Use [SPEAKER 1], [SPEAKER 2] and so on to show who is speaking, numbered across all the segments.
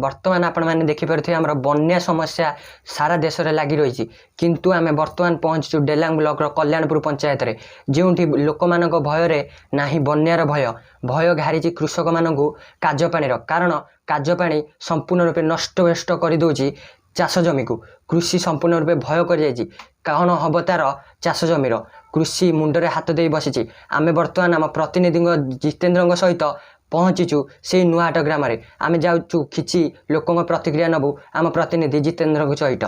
[SPEAKER 1] बर्तमान आपण मैंने देखिपे आम बन्या समस्या सारा देश में लगी रही किंतु आम बर्तमान पहुँचु डेलांग ब्लॉक कल्याणपुर पंचायत रे जो लोक मान भय ना बन्यार भय भय घारी कृषक मानू काजपाणीर कारण काजपाणी संपूर्ण रूपे नष्ट करदे चाष जमी को कृषि संपूर्ण रूपे भय कर कौन हम तार चाष जमीर कृषि मुंडरे हाथ दे बसी आम बर्तमान आम प्रतिनिधि जितेन्द्र सहित पहुँचीचु से नुआहाट ग्राम में आम जाऊँ किसी लोकों प्रतिक्रिया नबू आम प्रतिनिधि जितेन्द्र सहित।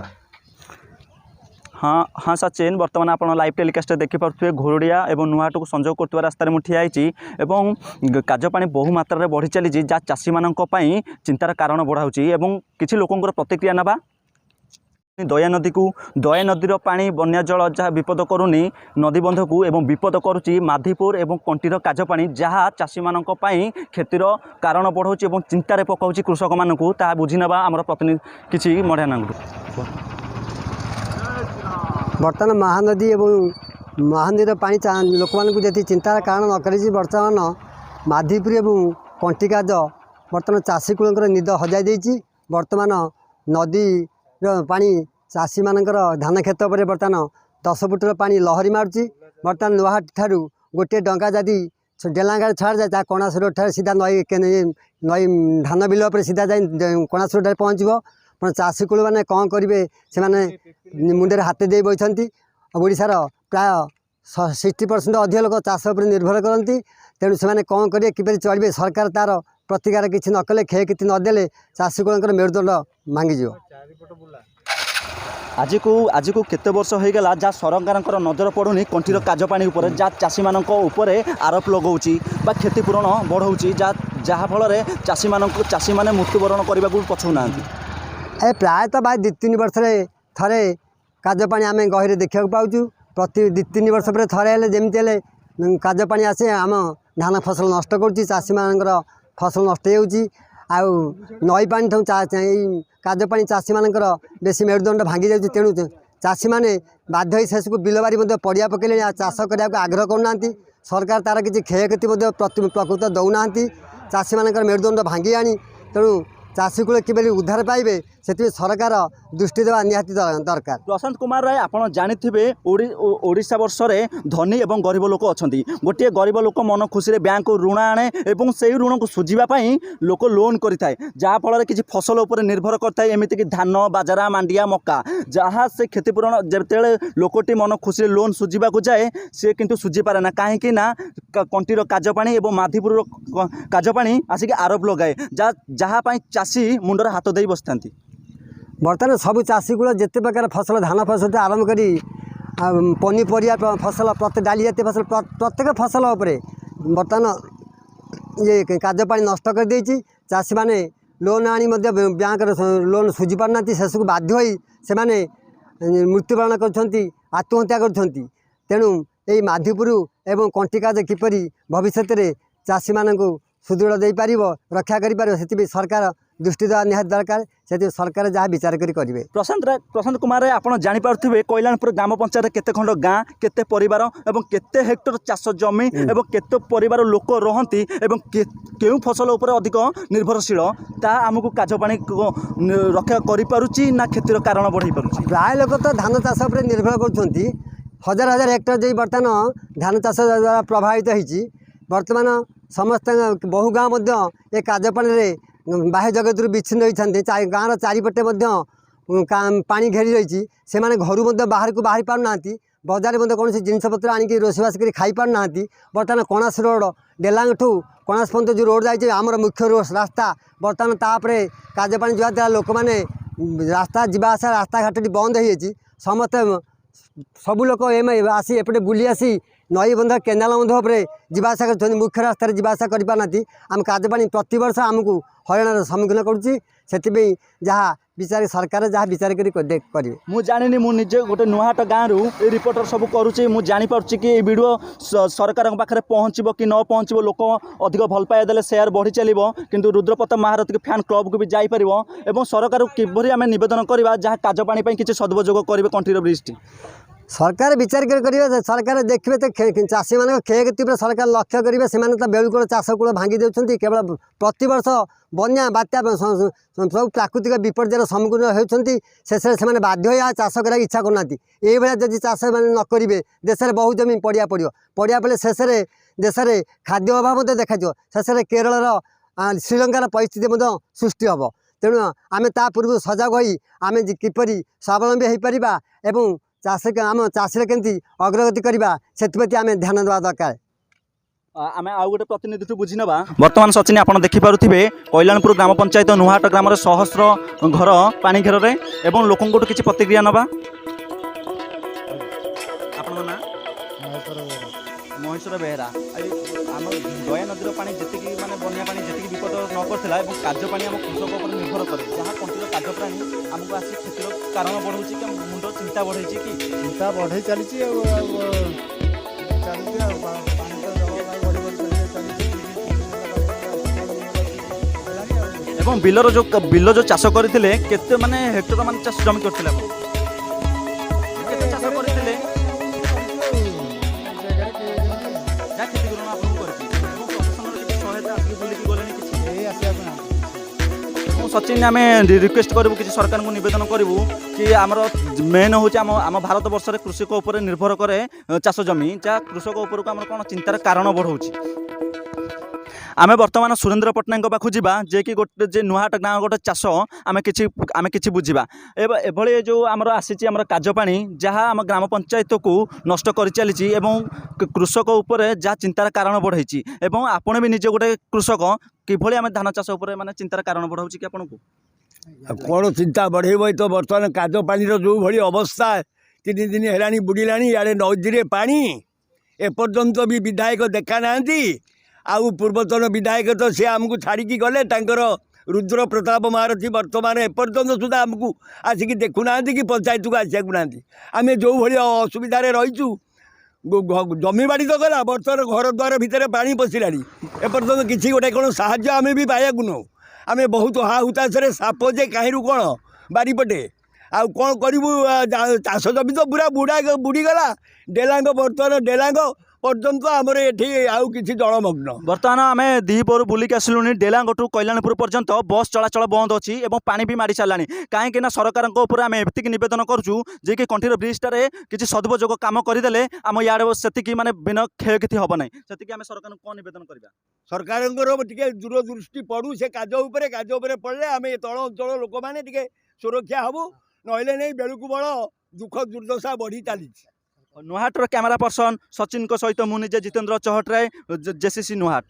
[SPEAKER 2] हाँ हाँ सचिन बर्तमान आप लाइव टेलीकास्ट देखिपे घोरड़िया और नुआहाट को संजोग कर रास्तार मुझे ठिया काजपाणी बहु मात्रा बढ़ी चली जहाँ चाषी मानी चिंतार कारण बढ़ाऊँगी और किसी लोकों प्रतिक्रिया नवा दया नदी को दया नदीर पानी बन्या जल जहाँ विपद करूनी नदी बंध को एवं विपद करुच्ची माधीपुर और कंटीर काजपाणी जहाँ चाषी मानक क्षतिर कारण बढ़ाऊँगी और चिंतार पकाउची कृषक मानक ता बुझी नवा आम प्रतिनिधि किसी मढ़िया
[SPEAKER 3] बर्तमान महानदी एवं महानदी पानी लोक मानक जी चिंतार कारण न कर बर्तमान माधीपुर एवं कंटिकाज बर्तमान चाषी कूल निद हजाई बर्तमान नदी पानी चाषी मानकर धान खेत पर बर्तमान 10 फुटर पानी लहरी मारुची बर्तमान नुआहाट ठारू गोटे डंका जदि डेलांगा छाड़ जाए कणास रोड ठार सीधा नई नई धान बिल पर सीधा जाए कणास रोड पहुँचो पण चाषी कूल मैंने कौन करेंगे से मुंडे हाथ दे बही ओडार प्राय 60% अधिक लोक चाष पर निर्भर करती तेणु से कौन करेंगे किपर चलिए सरकार तार प्रतिकार किसी नकले क्षयक्षति नदेले चाषी कूल मेरुदंड भांगी
[SPEAKER 2] आज को केते वर्ष हो गला जहाँ सरकार नजर पड़ूनी कंठीर काजपाणी जहाँ चाषी मानक आरोप लगाऊँगी क्षतिपूरण बढ़ाऊँगी जहाँफल चाषी मैंने मृत्युवरण करने को पछुना
[SPEAKER 3] प्रायतः भाई 2-3 वर्ष थे काजपाणी आम गहरे देखा पाचु प्रति 2-3 वर्ष पर थे जमी काजपाणी आसे आम धान फसल नष्ट करुच्ची चाषी मानकर फसल नष्ट हो नई पानी काजपाणी चाषी मानकर बेसी मेरुदंड भांगी जाऊँगी तेणु चाषी मैंने बाध्य शेष को बिल बारी पड़िया पकड़े चाष करने आग्रह करना सरकार तार किसी क्षयक्षति प्रकृत दौना चाषी मानकर मेरुदंड भांगी आनी तेणु चाषी कूल कि उद्धार पाइबे से सरकार दृष्टि देवा निहाती दरकार।
[SPEAKER 2] प्रशांत कुमार राय आप जानी ओडिशा वर्ष में धनी और गरीब लोक अच्छा गोटे गरीब लोक मन खुशी बैंक ऋण आने और से ऋण को सुझापी लोक लोन करें जहाँफल किसी फसल उपर निर्भर करता है एमतीक धान बाजरा मांडिया मक्का जहाँ से क्षतिपूरण जिते लोकटी मन खुशी लोन सुझा जाए सी किंतु सुझी पारे ना कहीं कंटीर काजपाणी और माधीपुर काजपाणी आसिक आरोप लगाए जहाँ चाषी मुंडर हाथ दे बसता
[SPEAKER 3] बर्तमान सब चाषी कूल जिते प्रकार फसल धान फसल आरंभ करी पनीपरिया फसल प्रत्येक डाली जातीय फसल प्रत्येक फसल उपरे बर्तमान ये काजपाणी नष्ट कर देछि चाषी माने लोन आनी बैंक लोन सुझी पारना शेष को बाध्य होई से माने मृत्युवरण करछंती आत्महत्या करछंती तेणु यही माधीपुर एवं कंटिकाज किपरि भविष्य में चाषी मानू सुदृढ़ दे पार रक्षा कर सरकार दृष्टि देवा निहाती दरकार से सरकार जहाँ विचार करेंगे।
[SPEAKER 2] प्रशांत कुमार राय आप जानीपे कल्याणपुर ग्राम पंचायत केते खंड गाँ केते परिवार एवं केते हेक्टर चाष जमी एवं केते परिवार लोक रहती केउं फसल उपर अधिक निर्भरशील ता आमको काजपाणी रक्षा करि ना क्षतिर कारण बढ़ाई पारुछि
[SPEAKER 3] प्राय लोक तो धान चाष उपर निर्भर कर हजार हजार हेक्टर जो बर्तमान धान चाष द्वारा प्रभावित होती बर्तमान समस्त बहु गाँव ये काजपाणी बाह्य जगत विच्छिन्न होती गाँव चारिपटे पानी घेरी रही से घर बाहर को बाहरी पारना बजार में कौन जिनपतर आणिक रोषेबास कर खाई पारना बर्तमान कणास रोड डेलांग ठू कणास पर्यंत जो रोड जाइए आमर मुख्य रास्ता बर्तमान तापर काजपाणी जा द्वारा लोक मैंने रास्ता जावासा रास्ता घाटी बंद हो समस्ते सबू लोक आसी एपटे बुली आसी नई बंध केनाल बंध पर जावासा कर मुख्य रास्तार जावासा कर पारना आम काजपाणी प्रति वर्ष आमको हईराण सम्मुखीन करुच्ची जहाँ विचार सरकार जहाँ विचार करेंगे
[SPEAKER 2] मुझे जानी मुझे गोटे नुआहाट गाँव रिपोर्टर सब करुच्ची मुझे जानीपी कि वीडियो सरकार पाखे पहुँचब कि न पहुँचब लोक अधिक भल पाई देले शेयर बढ़ी चलो किंतु रुद्रप्रताप महारथी फैन क्लब को भी जापर और सरकार किभली आम नवेदन करवा जहाँ काजपाणी किसी सदुपयोग करेंगे कंठीर ब्रिज
[SPEAKER 3] सरकार विचार करेंगे सरकार देखिए तो चाषी मान क्षयक्षति सरकार लक्ष्य करेंगे से तो बेलकूल चाष कूल भांगी देते केवल प्रतवर्ष बन्या बात्या सब प्राकृतिक विपर्यर सम्मुखीन होती शेष से बाध्य हो चाष कर इच्छा करना ये जब चाष मैंने न करेंगे देश में बहुत जमी पड़ा पड़ा पड़े शेष देश में खाद्य अभाव देखा शेष केरल श्रीलंकार परिस्थिति सृष्टि हम तेणु आम ता पूर्व सजग हो आम किपरि स्वावलम्बी हो पार एवं चाष आम चाषी केमती अग्रगति करवा से आम ध्यान देवा दरकार।
[SPEAKER 2] आम आउ गोटे प्रतिनिधि बुझी ना बर्तमान सचिन आप देखिपे कल्याणपुर ग्राम पंचायत नुहाट ग्राम सहस्र घर पानी घेर एवं लोकों किसी प्रतिक्रिया नवा महेश्वर बेहरा आम दया नदी पानी जी माने बन्या पानी जी विपद न करता कार्य पानी आम कृषक पर निर्भर करे जहाँ कंटीर कार्य प्राणी आमको आसी क्षतिर कारण बढ़ाऊँ कि मुंड चिंता बढ़े कि
[SPEAKER 4] चिंता बढ़े चली
[SPEAKER 2] एवं बिल जो चाष करते केते माने हेक्टर मान चाष जमी करते चाष करते सचिन आम रिक्वेस्ट करूँ कि सरकार को निवेदन करूँ कि आमर मेन हूँ आम भारत वर्ष में कृषक उपर निर्भर करे चाष जमी जहाँ कृषक उपर को आम कौन चिंतार कारण बढ़ाऊँ आम बर्तमान सुरेन्द्र पट्टनायक पाखु जावा जे कि गोटे जे नुहाट गाँव गोटे चाष आम कि बुझा एभली जो आमर आसी काजपाणी जहाँ आम ग्राम पंचायत को नष्ट कर चली कृषक उपर जहाँ चिंतार कारण बढ़ाई एवं आपण भी निजे गोटे कृषक किभली आम धान चाष उपर माने चिंतार कारण बढ़ाऊँ कि आपन को
[SPEAKER 5] कौन चिंता बढ़ेब तो बर्तमान काज पानी जो भाई अवस्था 3 दिन है बुड़िला इे नदी पानी एपर्यंत भी विधायक देखा ना आउ पूर्वतन विधायक तो सी आमको छाड़ी गले रुद्र प्रताप महारथी बर्तमान एपर्यंत सुधा आमको आसिक देखुना कि पंचायत को आसक ना आम जो भाई असुविधार रहीचु जमी बाड़ी तो गला बर्तमान घर द्वार भितर पानी पशिला एपर्यंत किसी गोटे कौन साहाय्य आम भी पाया नौ आम बहुत हा हुताश साप जे कहीं कौन बारीपटे आउ कौन करूँ चाष जमी तो पूरा बुड़ीगला डेलांग बर्तमान डेलांग पर्यंत आमर ये आउ किसी जलमग्न
[SPEAKER 2] बर्तमान आम दीपर बुलिक आसलुनी डेलांगठू कल्याणपुर पर्यंत बस चलाचल बंद अच्छी और पानी भी मारी सारा कहीं सरकार आम एति नवेदन करूँ जे कि कंठीर ब्रिजटार किसी सदुपयोग कम करदे आम इे से माने बिना क्षयक्षति हम ना से आम सरकार कौन नवेदन करवा
[SPEAKER 5] सरकार टे दूरदृष्टि पड़ू से काज पड़े आम तल अंचल लोक मैंने सुरक्षा हबू नहले नहीं बेलू बड़ दुख दुर्दशा बढ़ी चली
[SPEAKER 2] नुहाटर कैमरा पर्सन सचिन सहित मुझे जितेन्द्र चहटराय जेसीसी नुहाट।